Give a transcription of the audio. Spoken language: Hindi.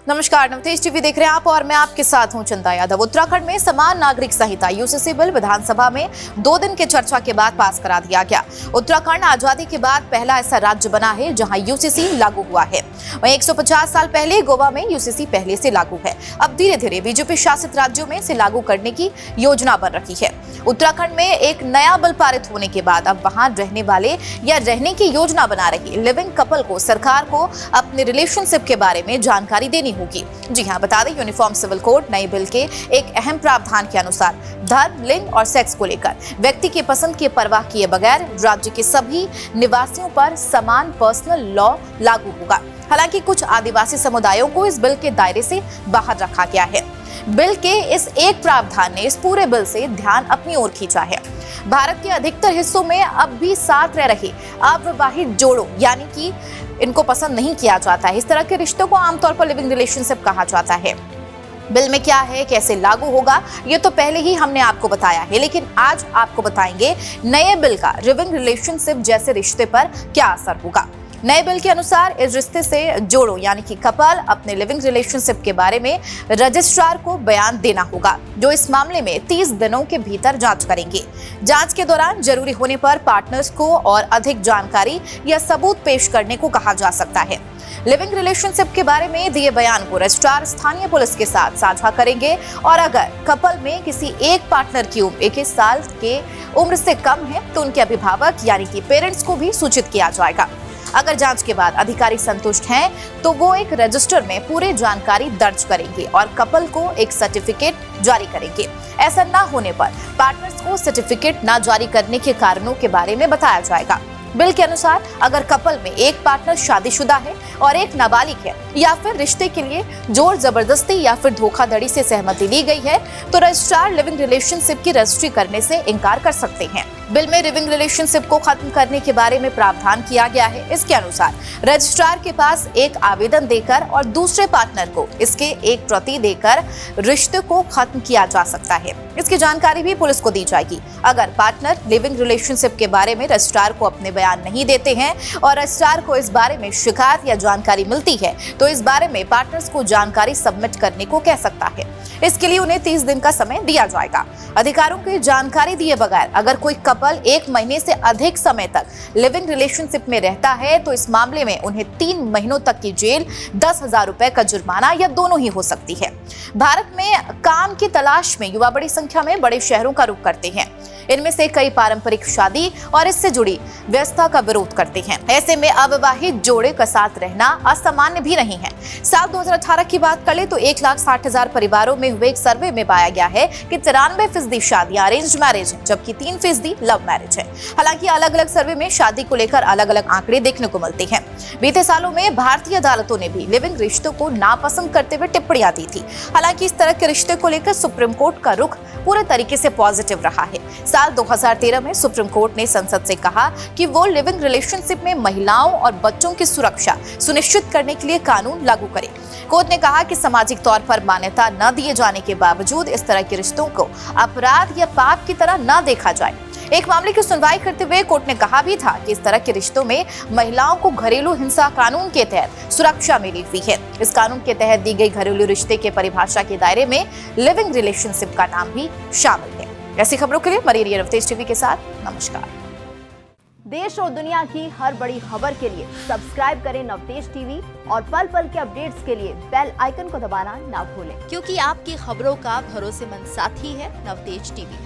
नमस्कार, नवतेज टीवी देख रहे हैं आप और मैं आपके साथ हूं चंदा यादव। उत्तराखंड में समान नागरिक संहिता यूसीसी बिल विधानसभा में 2 दिन के चर्चा के बाद पास करा दिया गया। उत्तराखंड आजादी के बाद पहला ऐसा राज्य बना है जहां यूसीसी लागू हुआ है। वहीं 150 साल पहले गोवा में यूसीसी पहले से लागू है। अब धीरे धीरे बीजेपी शासित राज्यों में इसे लागू करने की योजना बन रही है। उत्तराखंड में एक नया बिल पारित होने के बाद अब वहां रहने वाले या रहने की योजना बना रही लिविंग कपल को सरकार को अपने रिलेशनशिप के बारे में जानकारी देनी होगी। जी हां, बता दें यूनिफॉर्म सिविल कोड नए बिल के एक अहम प्रावधान के अनुसार धर्म, लिंग और सेक्स को लेकर व्यक्ति की पसंद की परवाह किए बगैर राज्य के सभी निवासियों पर समान पर्सनल लॉ लागू होगा। हालांकि कुछ आदिवासी समुदायों को इस बिल के दायरे से बाहर रखा गया है। बिल के इस एक प्रावधान ने इस पूरे बिल से ध्यान अपनी ओर खींचा है। भारत के अधिकतर हिस्सों में अब भी साथ रह रहे अविवाहित जोड़ों यानी कि इनको पसंद नहीं किया जाता है। इस तरह के रिश्तों को आमतौर पर लिविंग रिलेशनशिप कहा जाता है। बिल में क्या है, कैसे लागू होगा, ये तो पहले ही हमने आपको बताया है, लेकिन आज आपको बताएंगे नए बिल का लिविंग रिलेशनशिप जैसे रिश्ते पर क्या असर होगा। नए बिल के अनुसार इस रिश्ते से जोड़ों यानी कि कपल अपने लिविंग रिलेशनशिप के बारे में रजिस्ट्रार को बयान देना होगा, जो इस मामले में 30 दिनों के भीतर जांच करेंगे। जांच के दौरान जरूरी होने पर पार्टनर्स को और अधिक जानकारी या सबूत पेश करने को कहा जा सकता है। लिविंग रिलेशनशिप के बारे में दिए बयान को रजिस्ट्रार स्थानीय पुलिस के साथ साझा करेंगे और अगर कपल में किसी एक पार्टनर की उम्र 21 साल के उम्र से कम है तो उनके अभिभावक यानी कि पेरेंट्स को भी सूचित किया जाएगा। अगर जांच के बाद अधिकारी संतुष्ट हैं तो वो एक रजिस्टर में पूरी जानकारी दर्ज करेंगे और कपल को एक सर्टिफिकेट जारी करेंगे। ऐसा ना होने पर पार्टनर्स को सर्टिफिकेट ना जारी करने के कारणों के बारे में बताया जाएगा। बिल के अनुसार अगर कपल में एक पार्टनर शादीशुदा है और एक नाबालिग है या फिर रिश्ते के लिए जोर जबरदस्ती या फिर धोखाधड़ी से सहमति ली गई है तो रजिस्ट्रार लिविंग रिलेशनशिप की रजिस्ट्री करने से इनकार कर सकते हैं। बिल में लिविंग रिलेशनशिप को खत्म करने के बारे में प्रावधान किया गया है। इसके अनुसार रजिस्ट्रार के पास एक आवेदन देकर और दूसरे पार्टनर को इसके एक प्रति देकर रिश्ते को खत्म किया जा सकता है। इसकी जानकारी भी पुलिस को दी जाएगी। अगर पार्टनर लिविंग रिलेशनशिप के बारे में रजिस्ट्रार को अपने बयान नहीं देते हैं और रजिस्ट्रार को इस बारे में शिकायत या जानकारी मिलती है तो इस बारे में पार्टनर्स को जानकारी सबमिट करने को कह सकता है। इसके लिए उन्हें 30 दिन का समय दिया जाएगा। अधिकारों की जानकारी दिए बगैर अगर कोई कपल 1 महीने से अधिक समय तक लिविंग रिलेशनशिप में रहता है तो इस मामले में उन्हें 3 महीनों तक की जेल, 10,000 रुपए का जुर्माना या दोनों ही हो सकती है। भारत में काम की तलाश में युवा बड़ी संख्या में बड़े शहरों का रुख करते हैं। इनमें से कई पारंपरिक शादी और इससे जुड़ी व्यवस्था का विरोध करते हैं। ऐसे में अविवाहित जोड़े का साथ रहना असामान्य भी नहीं है। साल 2018 की बात कर ले तो 1,60,000 परिवारों में हुए एक सर्वे में पाया गया है कि 93% शादियां अरेंज मैरिज है, जबकि 3% लव मैरिज है। हालांकि अलग अलग सर्वे में शादी को लेकर अलग अलग आंकड़े देखने को मिलते हैं। बीते सालों में भारतीय अदालतों ने भी लिविंग रिश्तों को नापसंद करते हुए टिप्पणियां दी थी। हालांकि इस तरह के रिश्ते को लेकर सुप्रीम कोर्ट का रुख पूरे तरीके से पॉजिटिव रहा है। साल 2013 में सुप्रीम कोर्ट ने संसद से कहा कि वो लिविंग रिलेशनशिप में महिलाओं और बच्चों की सुरक्षा सुनिश्चित करने के लिए कानून लागू करे। कोर्ट ने कहा कि सामाजिक तौर पर मान्यता न दिए जाने के बावजूद इस तरह के रिश्तों को अपराध या पाप की तरह न देखा जाए। एक मामले की सुनवाई करते हुए कोर्ट ने कहा भी था कि इस तरह के रिश्तों में महिलाओं को घरेलू हिंसा कानून के तहत सुरक्षा मिली हुई है। इस कानून के तहत दी गई घरेलू रिश्ते के परिभाषा के दायरे में लिविंग रिलेशनशिप का नाम भी शामिल है। ऐसी खबरों के लिए बने रहिए नवतेज टीवी के साथ। नमस्कार। देश और दुनिया की हर बड़ी खबर के लिए सब्सक्राइब करें नवतेज टीवी और पल पल के अपडेट्स के लिए बेल आइकन को दबाना ना भूलें, क्योंकि आपकी खबरों का भरोसेमंद साथी है नवतेज टीवी।